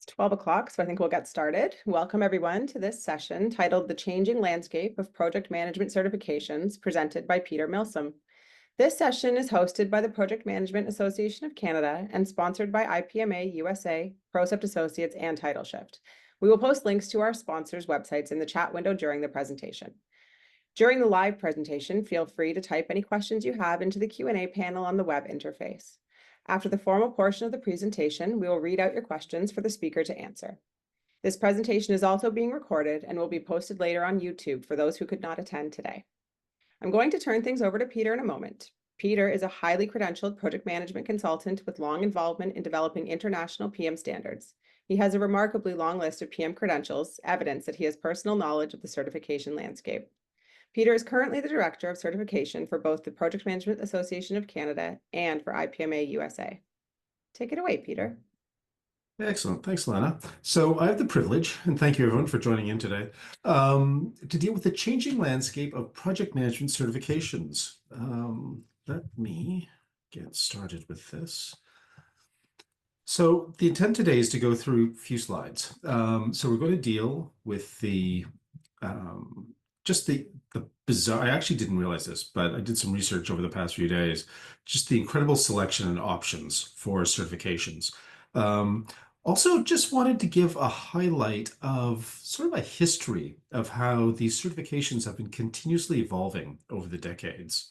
It's 12 o'clock, so I think we'll get started. Welcome everyone to this session titled The Changing Landscape of Project Management Certifications, presented by Peter Milsom. This session is hosted by the Project Management Association of Canada and sponsored by IPMA USA, Procept Associates, and TitleShift. We will post links to our sponsors' websites in the chat window during the presentation. During the live presentation, feel free to type any questions you have into the Q&A panel on the web interface. After the formal portion of the presentation, we will read out your questions for the speaker to answer. This presentation is also being recorded and will be posted later on YouTube for those who could not attend today. I'm going to turn things over to Peter in a moment. Peter is a highly credentialed project management consultant with long involvement in developing international PM standards. He has a remarkably long list of PM credentials, evidence that he has personal knowledge of the certification landscape. Peter is currently the Director of Certification for both the Project Management Association of Canada and for IPMA USA. Take it away, Peter. Excellent. Thanks, Lana. So I have the privilege, and thank you everyone for joining in today, to deal with the changing landscape of project management certifications. Let me get started with this. So the intent today is to go through a few slides. So we're going to deal with just the bizarre, I actually didn't realize this, but I did some research over the past few days, just the incredible selection and options for certifications. Also, just wanted to give a highlight of sort of a history of how these certifications have been continuously evolving over the decades.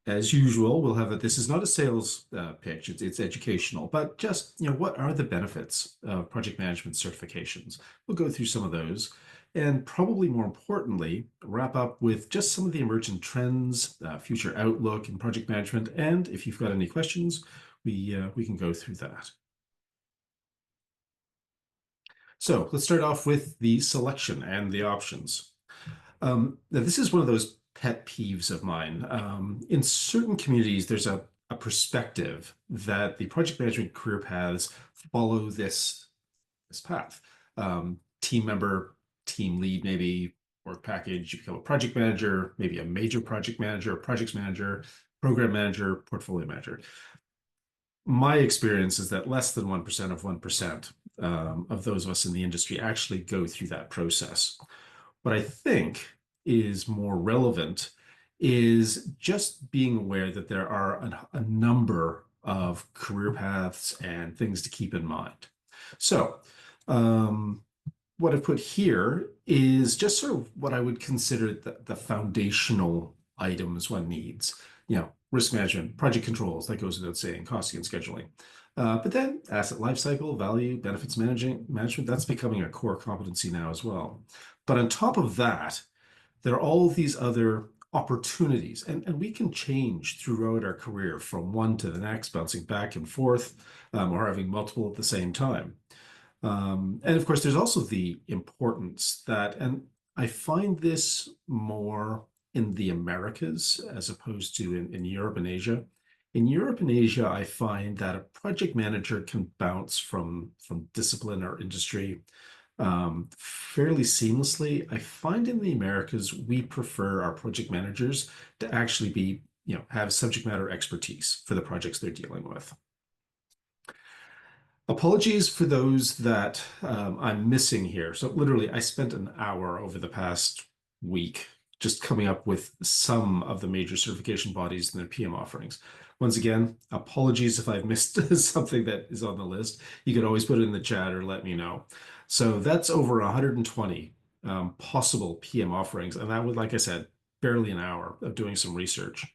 As usual, we'll have this is not a sales pitch, it's educational, but just, what are the benefits of project management certifications? We'll go through some of those. And probably more importantly, wrap up with just some of the emergent trends, future outlook in project management. And if you've got any questions, we can go through that. So let's start off with the selection and the options. Now, this is one of those pet peeves of mine. In certain communities, there's a perspective that the project management career paths follow this path. Team member, team lead, maybe work package, you become a project manager, maybe a major project manager, projects manager, program manager, portfolio manager. My experience is that less than 1% of 1% of those of us in the industry actually go through that process. What I think is more relevant is just being aware that there are a number of career paths and things to keep in mind. So what I've put here is just sort of what I would consider the foundational items one needs. Risk management, project controls, that goes without saying, costing and scheduling. But then asset lifecycle, value, benefits management, that's becoming a core competency now as well. But on top of that, there are all these other opportunities, and we can change throughout our career from one to the next, bouncing back and forth, or having multiple at the same time. And of course, there's also the importance that, and I find this more in the Americas as opposed to in Europe and Asia. In Europe and Asia, I find that a project manager can bounce from discipline or industry fairly seamlessly. I find in the Americas, we prefer our project managers to actually be, have subject matter expertise for the projects they're dealing with. Apologies for those that I'm missing here. So literally, I spent an hour over the past week just coming up with some of the major certification bodies and their PM offerings. Once again, apologies if I've missed something that is on the list. You can always put it in the chat or let me know. So that's over 120 possible PM offerings. And that would, like I said, barely an hour of doing some research.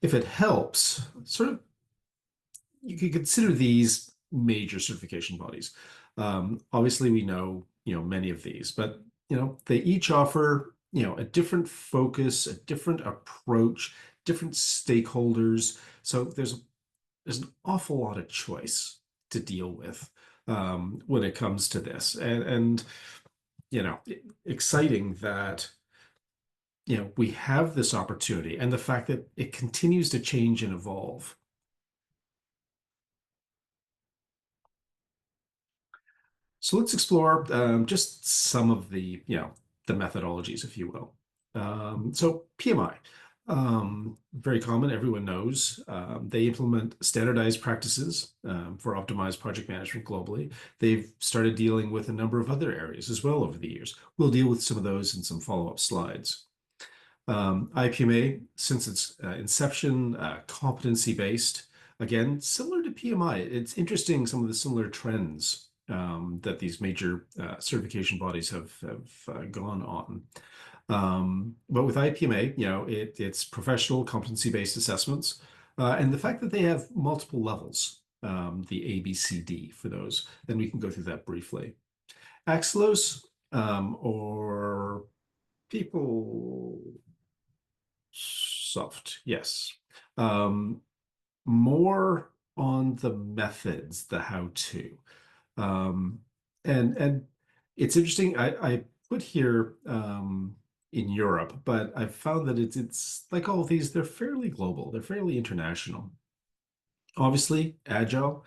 If it helps, sort of, you could consider these major certification bodies. Obviously, we know, many of these, but, they each offer, a different focus, a different approach, different stakeholders. So there's an awful lot of choice to deal with when it comes to this. And exciting that, we have this opportunity and the fact that it continues to change and evolve. So let's explore just some of the, the methodologies, if you will. So PMI. Very common, everyone knows. They implement standardized practices for optimized project management globally. They've started dealing with a number of other areas as well over the years. We'll deal with some of those in some follow-up slides. IPMA, since its inception, competency-based, again, similar to PMI. It's interesting some of the similar trends that these major certification bodies have gone on. But with IPMA, it's professional competency-based assessments, and the fact that they have multiple levels, the A, B, C, D for those, then we can go through that briefly. Axelos, or people soft, yes. More on the methods, the how-to. And it's interesting, I put here in Europe, but I've found that it's like all of these, they're fairly global, they're fairly international. Obviously, Agile,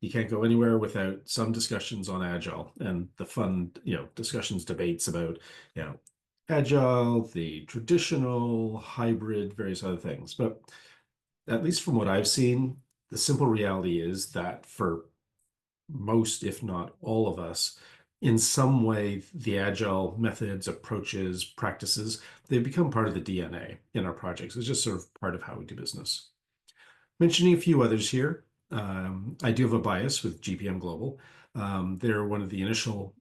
you can't go anywhere without some discussions on Agile and the fun, discussions, debates about, Agile, the traditional, hybrid, various other things. But at least from what I've seen, the simple reality is that for most, if not all of us, in some way, the Agile methods, approaches, practices, they've become part of the DNA in our projects. It's just sort of part of how we do business. Mentioning a few others here, I do have a bias with GPM Global. They're one of the initial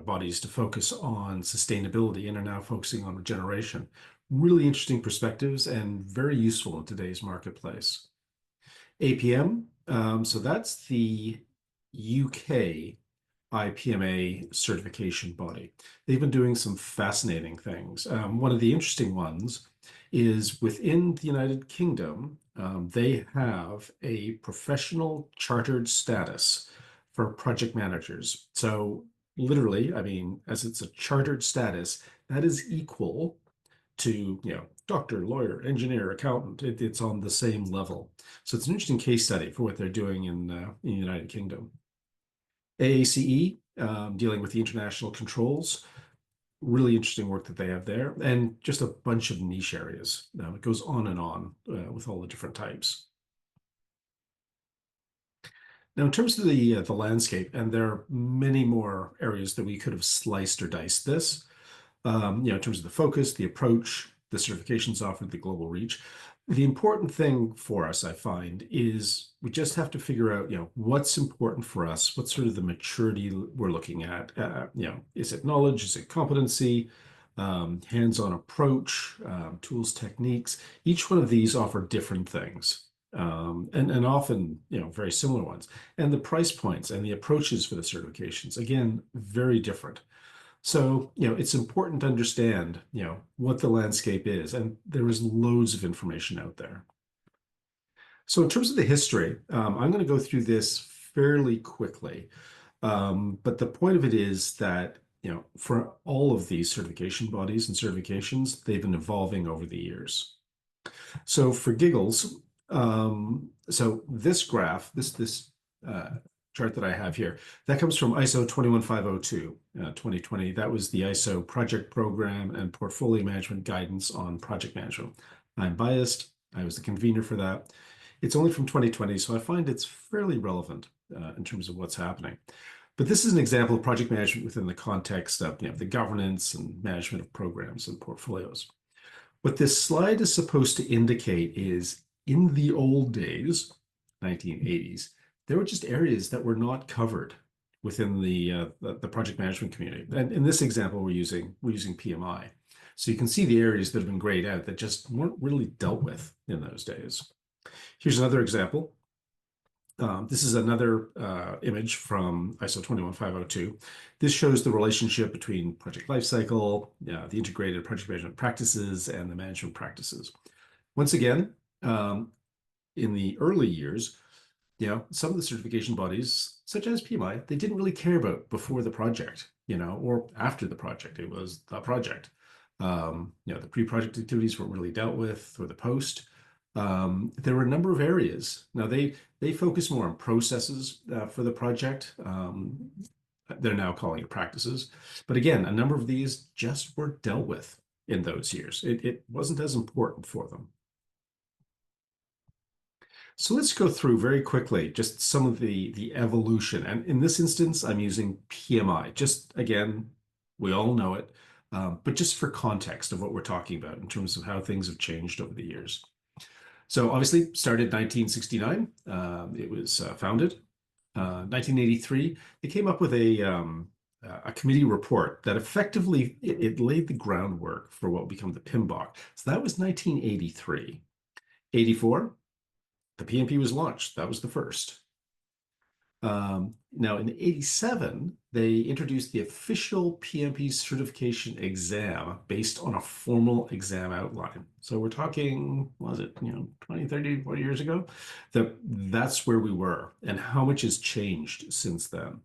bodies to focus on sustainability and are now focusing on regeneration. Really interesting perspectives and very useful in today's marketplace. APM, so that's the UK IPMA certification body. They've been doing some fascinating things. One of the interesting ones is within the United Kingdom, they have a professional chartered status for project managers. So literally, I mean, as it's a chartered status, that is equal to, doctor, lawyer, engineer, accountant. It's on the same level. So it's an interesting case study for what they're doing in the United Kingdom. AACE, dealing with the international controls, really interesting work that they have there, and just a bunch of niche areas. It goes on and on with all the different types. Now, in terms of the landscape, and there are many more areas that we could have sliced or diced this, in terms of the focus, the approach, the certifications offered, the global reach. The important thing for us, I find, is we just have to figure out, what's important for us, what's sort of the maturity we're looking at. Is it knowledge? Is it competency? Hands-on approach, tools, techniques. Each one of these offer different things. And often, very similar ones. And the price points and the approaches for the certifications, again, very different. So, it's important to understand, what the landscape is, and there is loads of information out there. So in terms of the history, I'm going to go through this fairly quickly. But the point of it is that, for all of these certification bodies and certifications, they've been evolving over the years. So for giggles, so this graph, this chart that I have here, that comes from ISO 21502, 2020. That was the ISO Project Program and Portfolio Management Guidance on Project Management. I'm biased. I was the convener for that. It's only from 2020, so I find it's fairly relevant in terms of what's happening. But this is an example of project management within the context of the governance and management of programs and portfolios. What this slide is supposed to indicate is in the old days, 1980s, there were just areas that were not covered within the project management community. And in this example, we're using PMI. So you can see the areas that have been grayed out that just weren't really dealt with in those days. Here's another example. This is another image from ISO 21502. This shows the relationship between project lifecycle, the integrated project management practices, and the management practices. Once again, in the early years, some of the certification bodies, such as PMI, they didn't really care about before the project, or after the project. It was the project. The pre-project activities weren't really dealt with, or the post. There were a number of areas. Now they focus more on processes for the project. They're now calling it practices. But again, a number of these just weren't dealt with. in those years. It wasn't as important for them. So let's go through very quickly just some of the evolution. And in this instance, I'm using PMI. Just again, we all know it, but just for context of what we're talking about in terms of how things have changed over the years. So obviously started 1969. It was founded. 1983, they came up with a committee report that effectively it laid the groundwork for what would become the PMBOK. So that was 1983. 84, the PMP was launched. That was the first. Now in 87, they introduced the official PMP certification exam based on a formal exam outline. So we're talking, what was it, 20, 30, 40 years ago? That's where we were and how much has changed since then.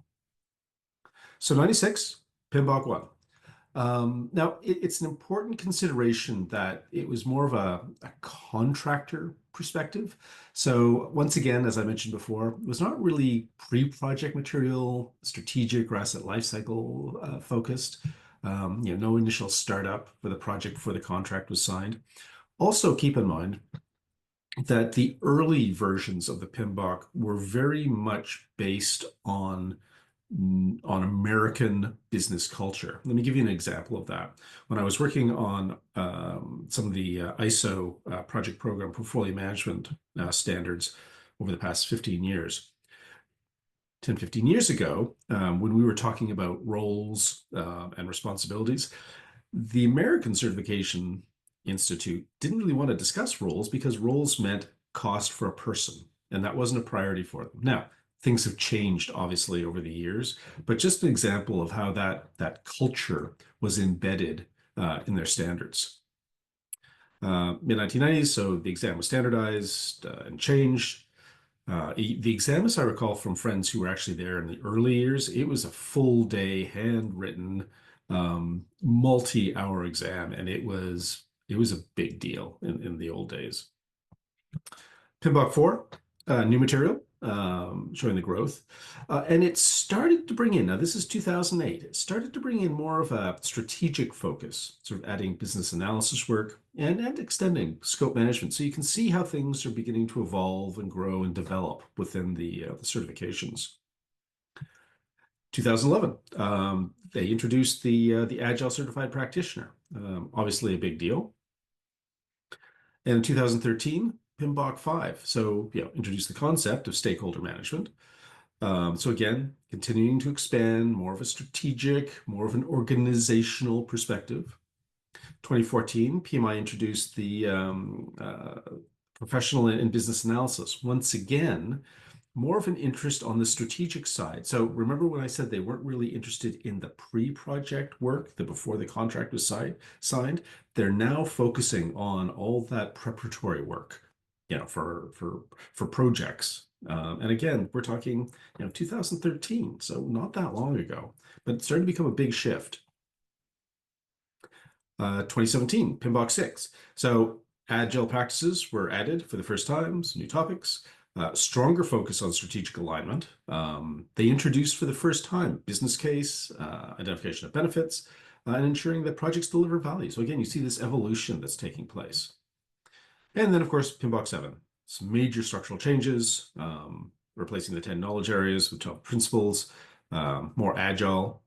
So 96, PMBOK 1. Now, it's an important consideration that it was more of a contractor perspective. So once again, as I mentioned before, it was not really pre-project material, strategic or asset lifecycle focused. No initial startup for the project before the contract was signed. Also, keep in mind that the early versions of the PMBOK were very much based on American business culture. Let me give you an example of that. When I was working on some of the ISO project program portfolio management standards over the past 15 years, 10, 15 years ago, when we were talking about roles and responsibilities, the American Certification Institute didn't really want to discuss roles because roles meant cost for a person, and that wasn't a priority for them. Now, things have changed obviously over the years, but just an example of how that culture was embedded in their standards. Mid-1990s, so the exam was standardized and changed. The exam, as I recall from friends who were actually there in the early years, it was a full day handwritten multi-hour exam, and it was a big deal in the old days. PMBOK 4, new material, showing the growth. And it started to bring in, now this is 2008, it started to bring in more of a strategic focus, sort of adding business analysis work and extending scope management. So you can see how things are beginning to evolve and grow and develop within the certifications. 2011, they introduced the Agile Certified Practitioner, obviously a big deal. And in 2013, PMBOK 5. So, introduce the concept of stakeholder management. So again, continuing to expand, more of a strategic, more of an organizational perspective. 2014, PMI introduced the professional and business analysis. Once again, more of an interest on the strategic side. So remember when I said they weren't really interested in the pre-project work, the before the contract was signed? They're now focusing on all that preparatory work, for projects. And again, we're talking, 2013, so not that long ago, but it's starting to become a big shift. 2017, PMBOK 6. So agile practices were added for the first time, some new topics. Stronger focus on strategic alignment. They introduced for the first time business case, identification of benefits, and ensuring that projects deliver value. So again, you see this evolution that's taking place. And then, of course, PMBOK 7, some major structural changes, replacing the 10 knowledge areas with 12 principles, more agile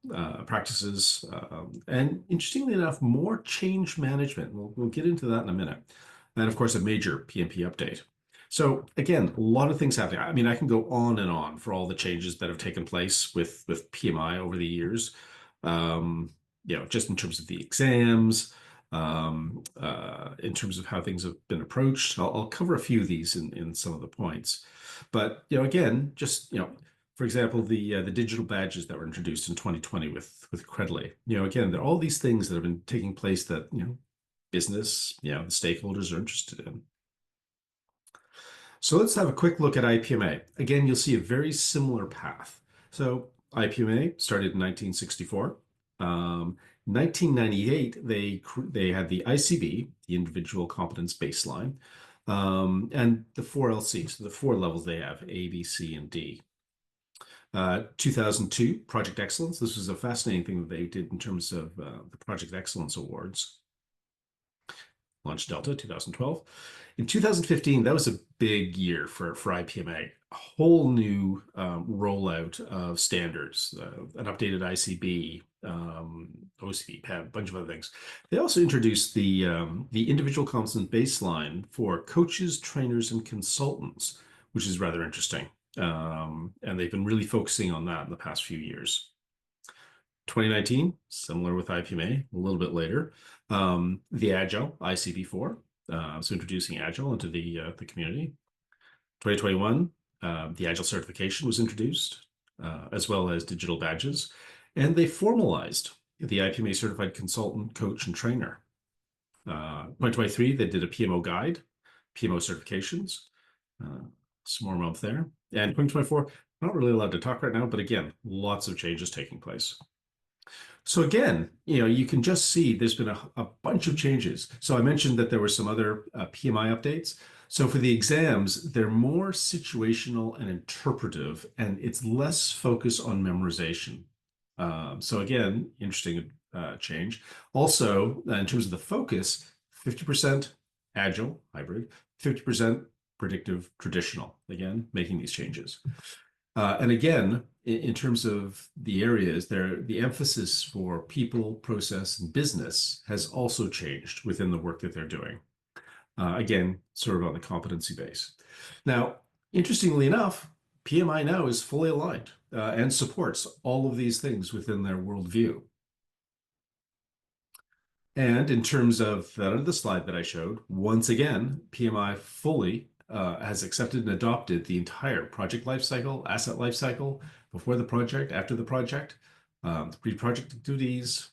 practices, and interestingly enough, more change management. We'll get into that in a minute. And of course, a major PMP update. So again, a lot of things happening. I mean, I can go on and on for all the changes that have taken place with PMI over the years. Just in terms of the exams, in terms of how things have been approached. I'll cover a few of these in some of the points. But, again, just, for example, the digital badges that were introduced in 2020 with Credly. Again, there are all these things that have been taking place that, business, the stakeholders are interested in. So let's have a quick look at IPMA. Again, you'll see a very similar path. So IPMA started in 1964. 1998, they had the ICB, the Individual Competence Baseline, and the 4 LCs, so the 4 levels they have, A, B, C, and D. 2002, Project Excellence. This was a fascinating thing that they did in terms of the Project Excellence Awards. launched Delta 2012. In 2015, that was a big year for IPMA. A whole new rollout of standards, an updated ICB, OCB, PEB, a bunch of other things. They also introduced the individual constant baseline for coaches, trainers, and consultants, which is rather interesting. And they've been really focusing on that in the past few years. 2019, similar with IPMA, a little bit later, the Agile ICB4, so introducing Agile into the community. 2021, the Agile certification was introduced, as well as digital badges, and they formalized the IPMA certified consultant, coach, and trainer. 2023, they did a PMO guide, PMO certifications, some more month there. And 2024, not really allowed to talk right now, but again, lots of changes taking place. So again, you can just see there's been a bunch of changes. So I mentioned that there were some other PMI updates. So for the exams, they're more situational and interpretive, and it's less focus on memorization. So again, interesting change. Also, in terms of the focus, 50% agile, hybrid, 50% predictive, traditional. Again, making these changes. And again, in terms of the areas, the emphasis for people, process, and business has also changed within the work that they're doing. Again, sort of on the competency base. Now, interestingly enough, PMI now is fully aligned and supports all of these things within their worldview. And in terms of that other slide that I showed, once again, PMI fully has accepted and adopted the entire project lifecycle, asset lifecycle, before the project, after the project, the pre-project activities,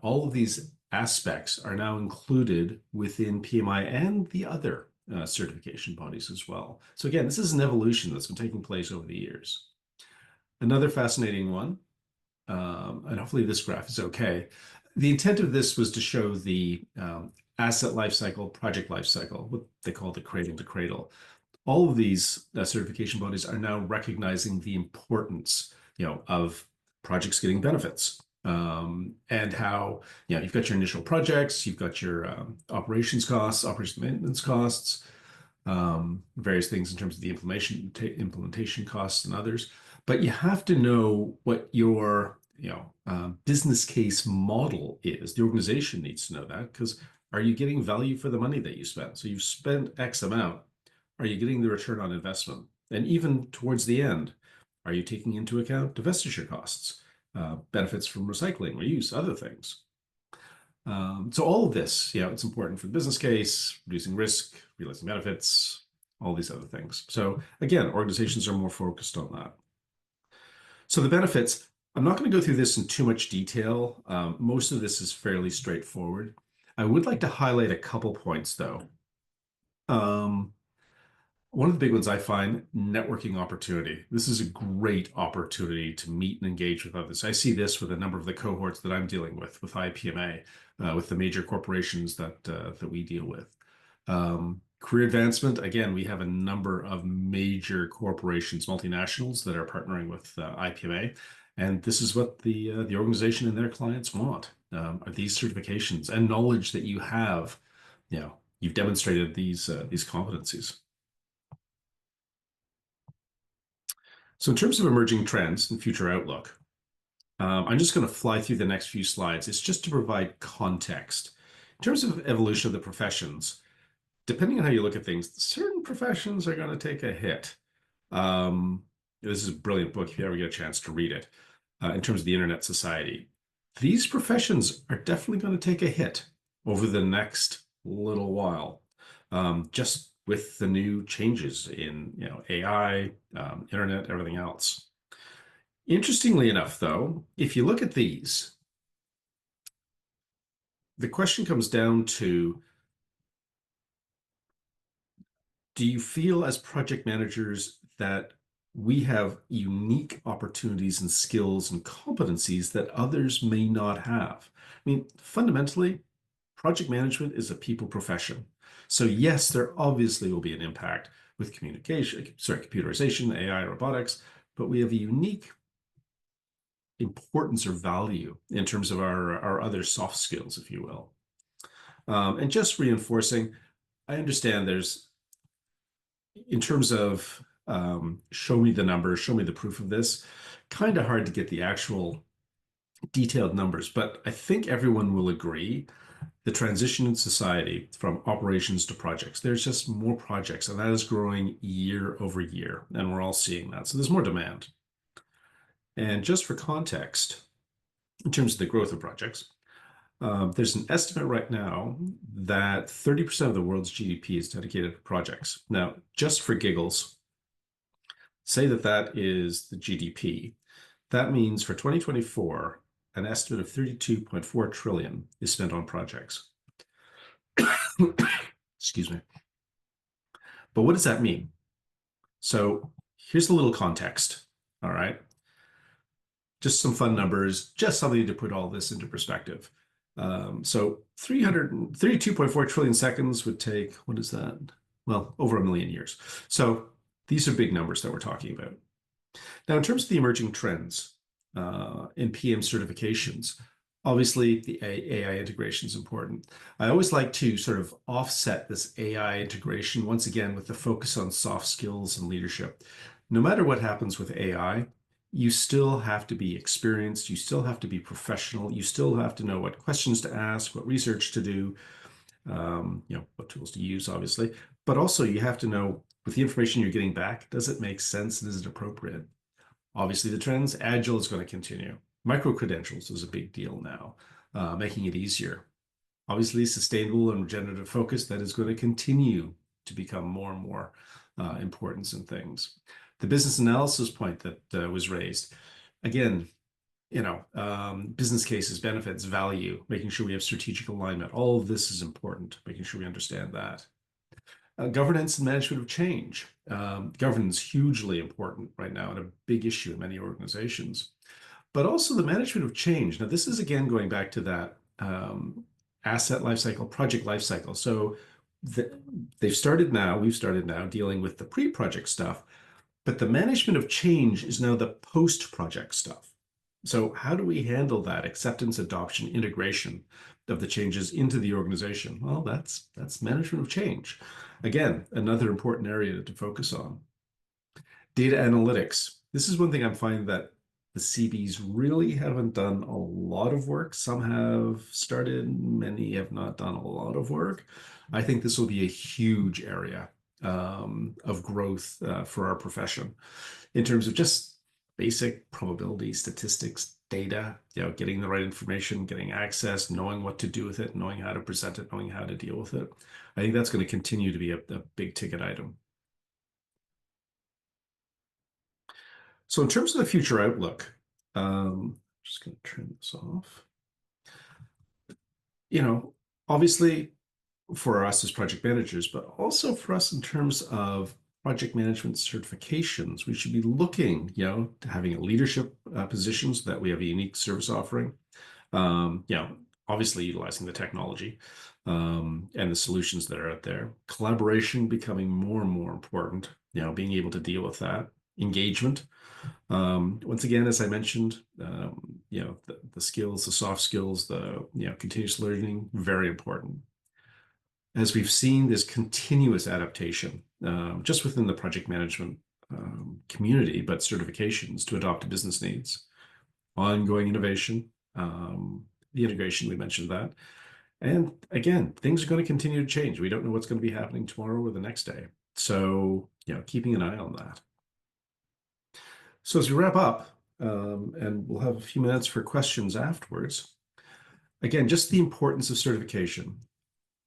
all of these aspects are now included within PMI and the other certification bodies as well. So again, this is an evolution that's been taking place over the years. Another fascinating one, and hopefully this graph is okay. The intent of this was to show the asset lifecycle, project lifecycle, what they call the cradle to cradle. All of these certification bodies are now recognizing the importance, of projects getting benefits, and how, you've got your initial projects, you've got your operations costs, operation maintenance costs, various things in terms of the implementation costs and others. But you have to know what your business case model is. The organization needs to know that, because are you getting value for the money that you spent? So you've spent X amount. Are you getting the return on investment? And even towards the end, are you taking into account divestiture costs, benefits from recycling, reuse, other things? So all of this, it's important for the business case, reducing risk, realizing benefits, all these other things. So again, organizations are more focused on that. So the benefits, I'm not going to go through this in too much detail. Most of this is fairly straightforward. I would like to highlight a couple points, though. One of the big ones I find, networking opportunity. This is a great opportunity to meet and engage with others. I see this with a number of the cohorts that I'm dealing with IPMA, with the major corporations that we deal with. Career advancement, again, we have a number of major corporations, multinationals, that are partnering with IPMA. And this is what the organization and their clients want, are these certifications and knowledge that you have, you've demonstrated these competencies. So in terms of emerging trends and future outlook, I'm just going to fly through the next few slides. It's just to provide context. In terms of evolution of the professions, depending on how you look at things, certain professions are going to take a hit. This is a brilliant book if you ever get a chance to read it. In terms of the Internet Society, these professions are definitely going to take a hit over the next little while, just with the new changes in AI, internet, everything else. Interestingly enough, though, if you look at these, the question comes down to, do you feel as project managers that we have unique opportunities and skills and competencies that others may not have? I mean, fundamentally, project management is a people profession. So yes, there obviously will be an impact with computerization, AI, robotics, but we have a unique importance or value in terms of our other soft skills, if you will. And just reinforcing, I understand there's, in terms of show me the numbers, show me the proof of this, kind of hard to get the actual detailed numbers, but I think everyone will agree the transition in society from operations to projects, there's just more projects, and that is growing year over year, and we're all seeing that. So there's more demand. And just for context, in terms of the growth of projects, there's an estimate right now that 30% of the world's GDP is dedicated to projects. Now, just for giggles, say that that is the GDP. That means for 2024, an estimate of 32.4 trillion is spent on projects. Excuse me. But what does that mean? So here's a little context. All right. Just some fun numbers, just something to put all this into perspective. So 332.4 trillion seconds would take, what is that? Well, over a million years. So these are big numbers that we're talking about. Now, in terms of the emerging trends in PM certifications, obviously the AI integration is important. I always like to sort of offset this AI integration once again with the focus on soft skills and leadership. No matter what happens with AI, you still have to be experienced, you still have to be professional, you still have to know what questions to ask, what research to do, what tools to use, obviously, but also you have to know with the information you're getting back, does it make sense and is it appropriate? Obviously, the trends, Agile is going to continue. Micro-credentials is a big deal now, making it easier. Obviously, sustainable and regenerative focus, that is going to continue to become more and more importance in things. The business analysis point that was raised, again, business cases, benefits, value, making sure we have strategic alignment. All of this is important, making sure we understand that. Governance and management of change. Governance, hugely important right now and a big issue in many organizations. But also the management of change. Now, this is again going back to that asset lifecycle, project lifecycle. So we've started now dealing with the pre-project stuff, but the management of change is now the post-project stuff. So how do we handle that acceptance, adoption, integration of the changes into the organization? Well, that's management of change. Again, another important area to focus on. Data analytics. This is one thing I'm finding that the CBs really haven't done a lot of work. Some have started, many have not done a lot of work. I think this will be a huge area of growth for our profession in terms of just basic probability, statistics, data, getting the right information, getting access, knowing what to do with it, knowing how to present it, knowing how to deal with it. I think that's going to continue to be a big ticket item. So in terms of the future outlook, just going to turn this off. Obviously for us as project managers, but also for us in terms of project management certifications, we should be looking, to having a leadership position so that we have a unique service offering. Obviously utilizing the technology and the solutions that are out there. Collaboration becoming more and more important, being able to deal with that. Engagement. Once again, as I mentioned, the skills, the soft skills, the continuous learning, very important. As we've seen, this continuous adaptation, just within the project management community, but certifications to adopt to business needs, ongoing innovation, the integration, we mentioned that. And again, things are going to continue to change. We don't know what's going to be happening tomorrow or the next day. So, keeping an eye on that. So as we wrap up, and we'll have a few minutes for questions afterwards, again, just the importance of certification.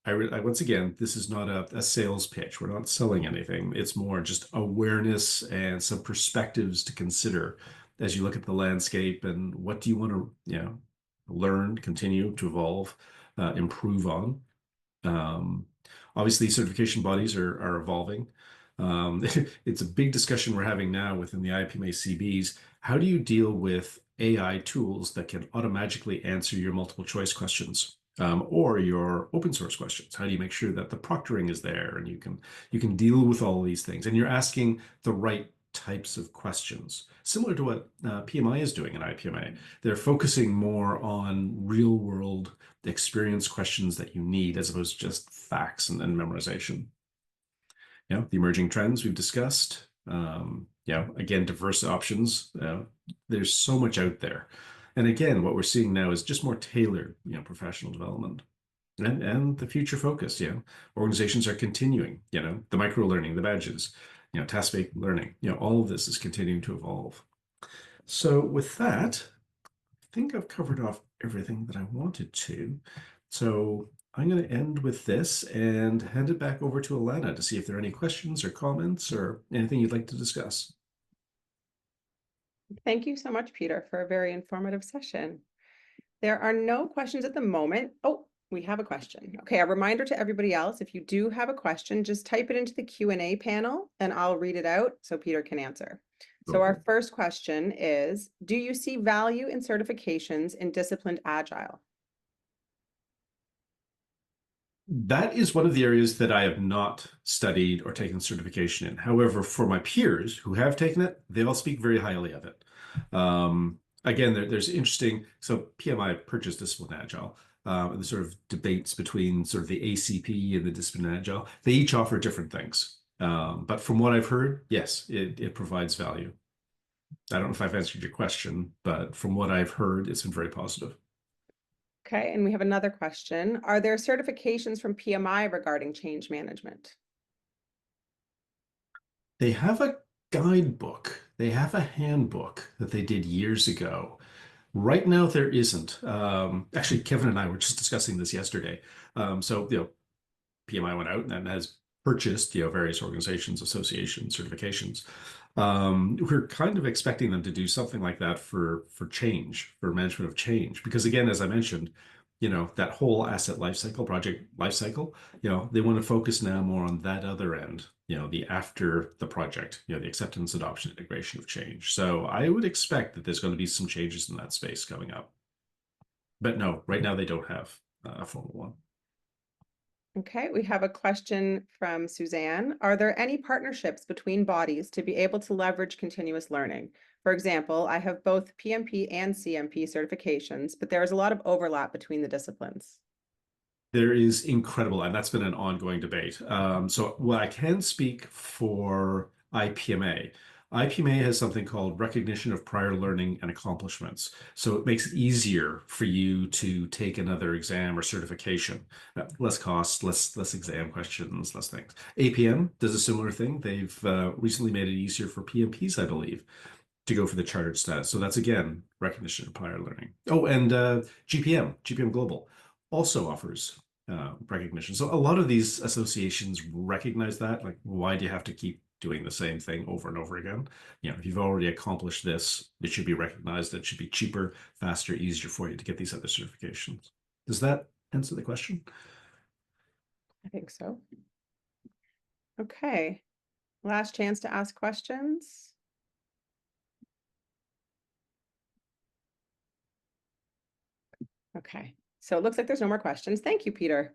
Once again, this is not a sales pitch. We're not selling anything. It's more just awareness and some perspectives to consider as you look at the landscape and what do you want to, learn, continue to evolve, improve on. Obviously, certification bodies are evolving. It's a big discussion we're having now within the IPMA CBs. How do you deal with AI tools that can automatically answer your multiple choice questions? Or your open source questions. How do you make sure that the proctoring is there and you can deal with all these things and you're asking the right types of questions, similar to what PMI is doing in IPMA. They're focusing more on real world experience questions that you need as opposed to just facts and memorization. The emerging trends we've discussed. Again, diverse options. There's so much out there. And again, what we're seeing now is just more tailored, professional development and the future focus. Organizations are continuing, the micro learning, the badges, task-based learning, all of this is continuing to evolve. So with that, I think I've covered off everything that I wanted to. So I'm going to end with this and hand it back over to Alana to see if there are any questions or comments or anything you'd like to discuss. Thank you so much, Peter, for a very informative session. There are no questions at the moment. Oh, we have a question. Okay, a reminder to everybody else, if you do have a question, just type it into the Q&A panel and I'll read it out so Peter can answer. So Okay. our first question is, do you see value in certifications in disciplined agile? That is one of the areas that I have not studied or taken certification in. However, for my peers who have taken it, they all speak very highly of it. Again, there's interesting, so PMI purchased Disciplined Agile, and the sort of debates between sort of the ACP and the Disciplined Agile. They each offer different things. But from what I've heard, yes, it provides value. I don't know if I've answered your question, but from what I've heard, it's been very positive. Okay, and we have another question. Are there certifications from PMI regarding change management? They have a guidebook. They have a handbook that they did years ago. Right now, there isn't. Actually, Kevin and I were just discussing this yesterday. So, PMI went out and has purchased, various organizations, associations, certifications. We're kind of expecting them to do something like that for change, for management of change, because again, as I mentioned, that whole asset lifecycle, project lifecycle, they want to focus now more on that other end, the after the project, the acceptance, adoption, integration of change. So I would expect that there's going to be some changes in that space coming up. But no, right now they don't have a formal one. Okay, we have a question from Suzanne. Are there any partnerships between bodies to be able to leverage continuous learning? For example, I have both PMP and CMP certifications, but there is a lot of overlap between the disciplines. There is incredible, and that's been an ongoing debate. So what I can speak for IPMA. IPMA has something called recognition of prior learning and accomplishments. So it makes it easier for you to take another exam or certification. Less cost, less exam questions, less things. APM does a similar thing. They've recently made it easier for PMPs, I believe, to go for the chartered status. So that's again recognition of prior learning. Oh, and GPM Global also offers recognition. So a lot of these associations recognize that. Like, why do you have to keep doing the same thing over and over again? If you've already accomplished this, it should be recognized. It should be cheaper, faster, easier for you to get these other certifications. Does that answer the question? I think so. Okay, last chance to ask questions. Okay, so it looks like there's no more questions. Thank you, Peter.